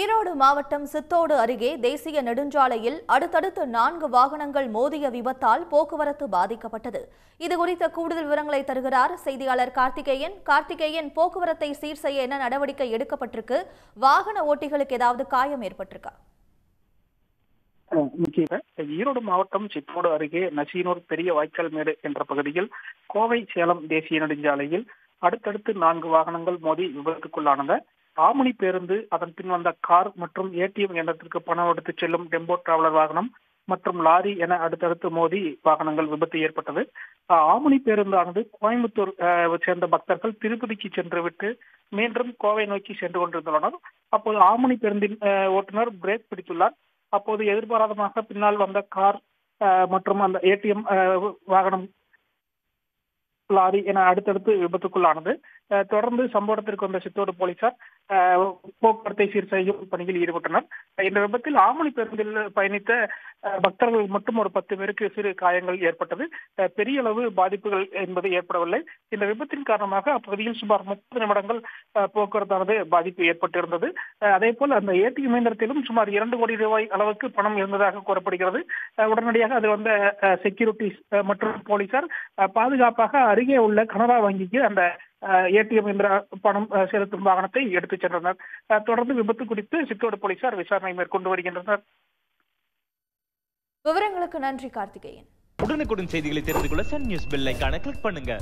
ஈரோடு மாவட்டம் சித்தோடு அருகே தேசிய நெடுஞ்சாலையில் அடுத்தடுத்து 4 வாகனங்கள் மோதிய விபத்தால் போக்குவரத்து பாதிக்கப்பட்டது. இதுகுறித்த கூடுதல் விவரங்களை தருகிறார் செய்தியாளர் கார்த்திகேயன். கார்த்திகேயன், போக்குவரத்தை சீர் செய்ய என்ன நடவடிக்கை எடுக்கப்பட்டிருக்கு? வாகன ஓட்டிகளுக்கு ஏதாவது காயம் ஏற்பட்டிருக்கா? ஈரோடு மாவட்டம் சித்தோடு அருகே நசீனூர் பெரிய வாய்க்கால் மேடு என்ற பகுதியில் கோவை சேலம் தேசிய நெடுஞ்சாலையில் அடுத்தடுத்து 4 வாகனங்கள் மோதி விபத்துக்குள்ளானது. ஆமணி பேருந்து, அதன் பின் வந்த கார் மற்றும் ஏடிஎம் இயந்திரத்திற்கு பணம் எடுத்துச் செல்லும் டெம்போ டிராவலர் வாகனம் மற்றும் லாரி என அடுத்தடுத்து மோதி வாகனங்கள் விபத்து ஏற்பட்டது. ஆமணி பேருந்தானது கோயம்புத்தூர் சேர்ந்த பக்தர்கள் திருப்பதிக்கு சென்று விட்டு மீண்டும் கோவை நோக்கி சென்று கொண்டிருந்துள்ளனர். அப்போது ஆமணி பேருந்தின் ஓட்டுநர் பிரேக் பிடித்துள்ளார். அப்போது எதிர்பாராதமாக பின்னால் வந்த கார் மற்றும் அந்த ஏடிஎம் வாகனம், லாரி என அடுத்தடுத்து விபத்துக்குள்ளானது. தொடர்ந்து சம்பவத்திற்கு வந்த சித்தோடு போலீசார் போக்குவரத்தை சீர் செய்யும் பணியில் ஈடுபட்டனர். இந்த விபத்தில் ஆமணி பேருந்தில் பயணித்த பக்தர்கள் மட்டும் ஒரு 10 பேருக்கு சிறு காயங்கள் ஏற்பட்டது. பெரிய அளவு பாதிப்புகள் என்பது ஏற்படவில்லை. இந்த விபத்தின் காரணமாக அப்பகுதியில் சுமார் 30 நிமிடங்கள் போக்குவரத்தானது பாதிப்பு ஏற்பட்டிருந்தது. அதே போல் அந்த ஏடிஎம் இயந்திரத்திலும் சுமார் 2 கோடி ரூபாய் அளவுக்கு பணம் இருந்ததாக கூறப்படுகிறது. உடனடியாக அது வந்த செக்யூரிட்டிஸ் மற்றும் போலீசார் பாதுகாப்பாக அருகே உள்ள கனரா வங்கிக்கு அந்த ஏடிஎம் என்ற பணம் செலுத்தும் வாகனத்தை எடுத்துச் சென்றனர். தொடர்ந்து விபத்து குறித்து சித்தோடு போலீசார் விசாரணை மேற்கொண்டு வருகின்றனர். விவரங்களுக்கு நன்றி கார்த்திகேயன். உடனுக்குடன் செய்திகளை தெரிந்து கொள்ள சன் நியூஸ் பெல் ஐகானை கிளிக் பண்ணுங்க.